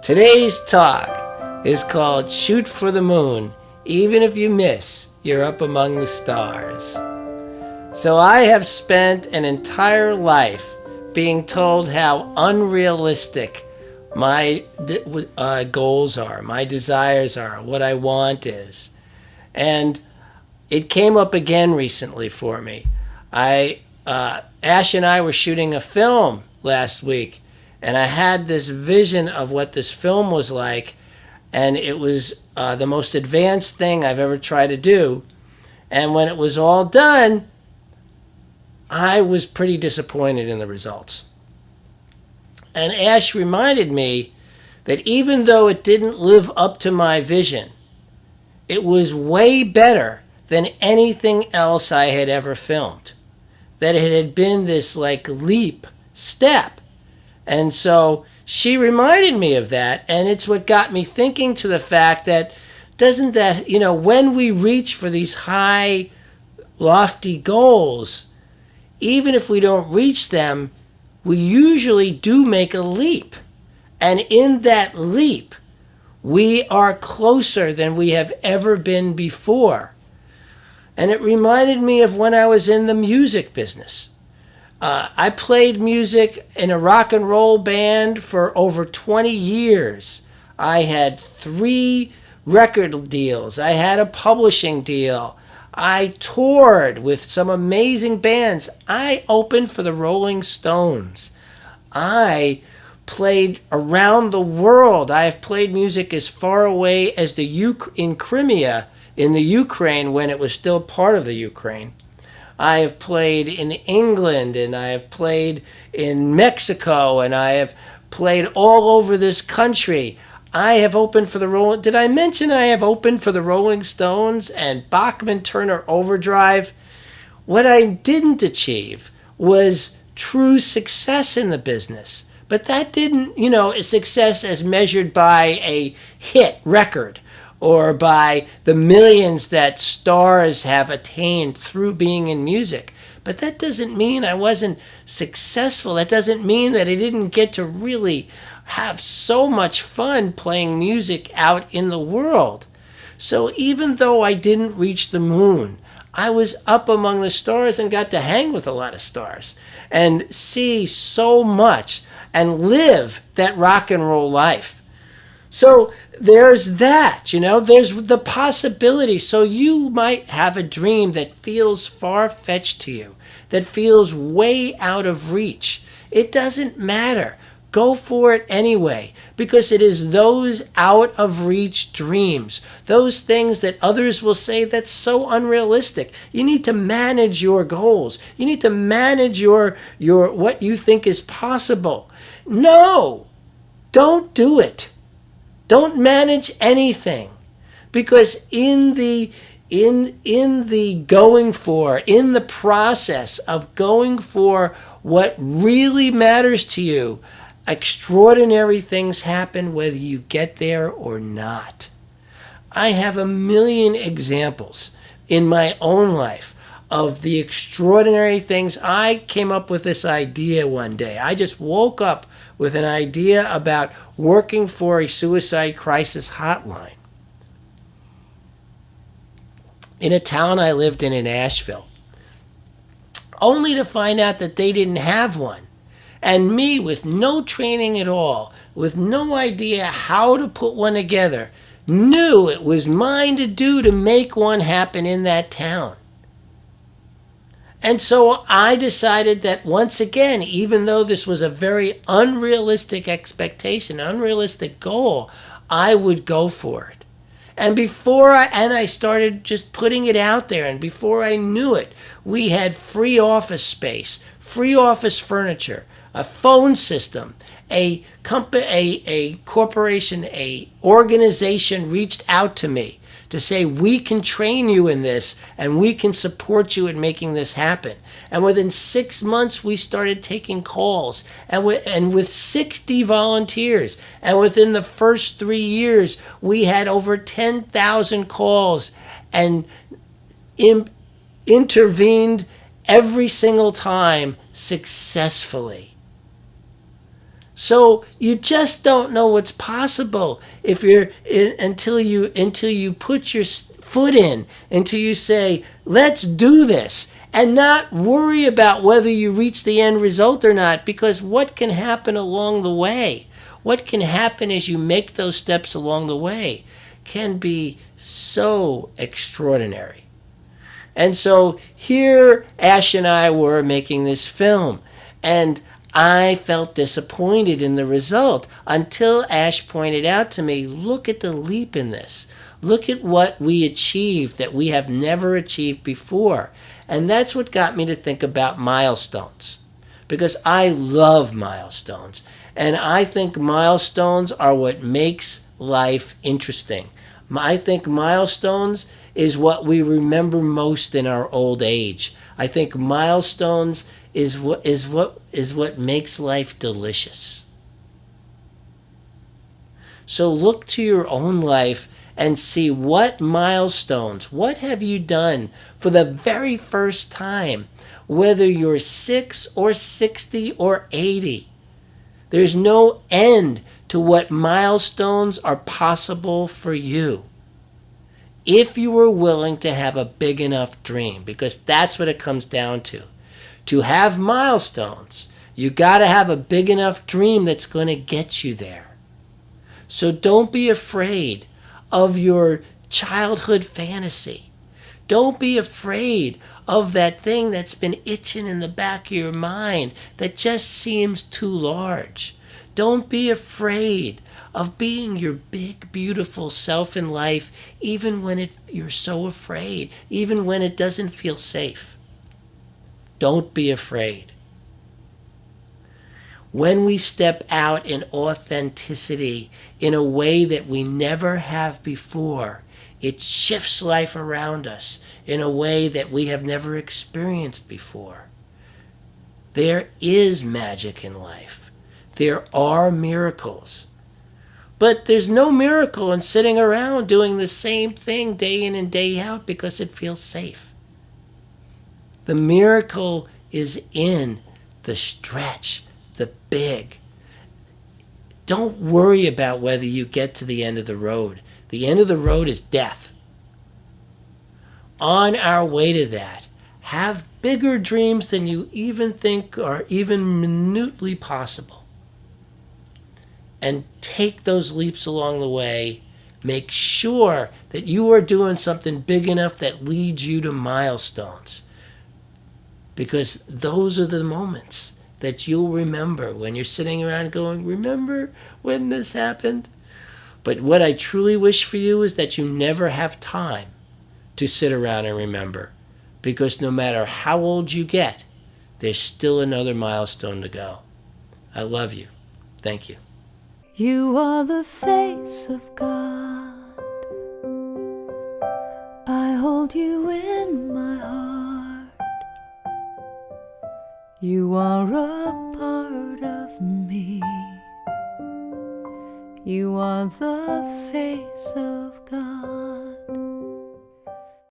Today's talk is called Shoot for the Moon. Even if you miss, you're up among the stars. So I have spent an entire life being told how unrealistic my goals are, my desires are, what I want is. And it came up again recently for me. Ash and I were shooting a film last week, and I had this vision of what this film was like, and it was the most advanced thing I've ever tried to do. And when it was all done, I was pretty disappointed in the results. And Ash reminded me that even though it didn't live up to my vision, it was way better than anything else I had ever filmed. That it had been this leap step. And so she reminded me of that, and it's what got me thinking to the fact that doesn't that, when we reach for these high, lofty goals, even if we don't reach them, we usually do make a leap. And in that leap, we are closer than we have ever been before. And it reminded me of when I was in the music business. I played music in a rock and roll band for over 20 years. I had 3 record deals. I had a publishing deal. I toured with some amazing bands. I opened for the Rolling Stones. I played around the world. I have played music as far away as in Crimea, in the Ukraine, when it was still part of the Ukraine. I have played in England, and I have played in Mexico, and I have played all over this country. I have opened for the Did I mention I have opened for the Rolling Stones and Bachman Turner Overdrive? What I didn't achieve was true success in the business. But that didn't, success as measured by a hit record or by the millions that stars have attained through being in music. But that doesn't mean I wasn't successful. That doesn't mean that I didn't get to really have so much fun playing music out in the world. So even though I didn't reach the moon, I was up among the stars and got to hang with a lot of stars and see so much and live that rock and roll life. So there's that, there's the possibility. So you might have a dream that feels far-fetched to you, that feels way out of reach. It doesn't matter. Go for it anyway, because it is those out of reach dreams, those things that others will say that's so unrealistic. You need to manage your goals. You need to manage your what you think is possible. No, don't do it. Don't manage anything, because in the process of going for what really matters to you, extraordinary things happen whether you get there or not. I have a million examples in my own life of the extraordinary things. I came up with this idea one day. I just woke up with an idea about working for a suicide crisis hotline in a town I lived in Asheville, only to find out that they didn't have one. And me, with no training at all, with no idea how to put one together, knew it was mine to do to make one happen in that town. And so I decided that once again, even though this was a very unrealistic expectation, unrealistic goal, I would go for it. And I started just putting it out there, and before I knew it, we had free office space, free office furniture, a phone system, a corporation, a organization reached out to me to say, we can train you in this and we can support you in making this happen. And within 6 months, we started taking calls, and with 60 volunteers. And within the first 3 years, we had over 10,000 calls and intervened every single time successfully. So you just don't know what's possible if you're until you put your foot in, until you say, let's do this, and not worry about whether you reach the end result or not, because what can happen along the way, what can happen as you make those steps along the way, can be so extraordinary. And so here Ash and I were making this film, and I felt disappointed in the result until Ash pointed out to me, look at the leap in this. Look at what we achieved that we have never achieved before. And that's what got me to think about milestones. Because I love milestones. And I think milestones are what makes life interesting. I think milestones is what we remember most in our old age. I think milestones is what makes life delicious. So look to your own life and see what milestones, what have you done for the very first time, whether you're 6 or 60 or 80. There's no end to what milestones are possible for you, if you were willing to have a big enough dream, because that's what it comes down to. To have milestones, you got to have a big enough dream that's going to get you there. So don't be afraid of your childhood fantasy. Don't be afraid of that thing that's been itching in the back of your mind that just seems too large. Don't be afraid of being your big, beautiful self in life, even when you're so afraid, even when it doesn't feel safe. Don't be afraid. When we step out in authenticity in a way that we never have before, it shifts life around us in a way that we have never experienced before. There is magic in life. There are miracles. But there's no miracle in sitting around doing the same thing day in and day out because it feels safe. The miracle is in the stretch, the big. Don't worry about whether you get to the end of the road. The end of the road is death. On our way to that, have bigger dreams than you even think are even minutely possible. And take those leaps along the way. Make sure that you are doing something big enough that leads you to milestones. Because those are the moments that you'll remember when you're sitting around going, remember when this happened? But what I truly wish for you is that you never have time to sit around and remember. Because no matter how old you get, there's still another milestone to go. I love you. Thank you. You are the face of God. I hold you in my heart. You are a part of me. You are the face of God.